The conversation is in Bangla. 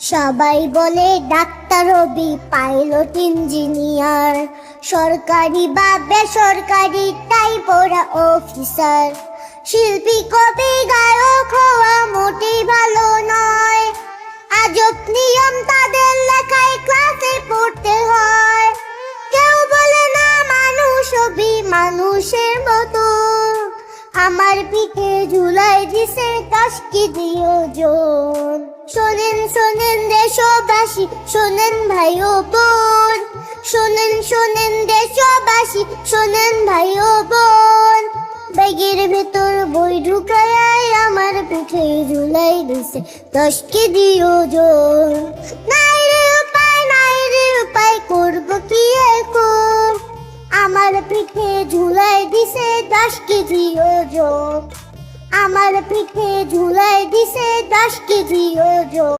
সবাই বলে ডাক্তার হবি, পাইলট, ইঞ্জিনিয়ার, সরকারি বা বেসরকারি তাই পড়া অফিসার। শিল্পী, কবি, গায়ক হওয়া মোটেই ভালো নয়, আজব নিয়ম তাদের লেখায় ক্লাসে পড়তে হয়। কেউ বলে না মানুষ হবি মানুষের মতো, আমার পিঠে ঝুলাই দিছে 10 কেজি ওজন। শোনেন শোনেন দেশবাসী, শোনেন ভাই ও বোন, শোনেন শোনেন দেশবাসী, শোনেন ভাই ও বোন। ব্যাগের ভেতর বই ঢুকায় আমার পিঠে ঝুলাই দিছে 10 কেজি ওজন। নাই রে উপায় করব কি এখন, আমার পিঠে ঝুলাই দিছে 10 কেজি ওজন, আমার পিঠে ঝুলাই দিছে 10 কেজি ওজন।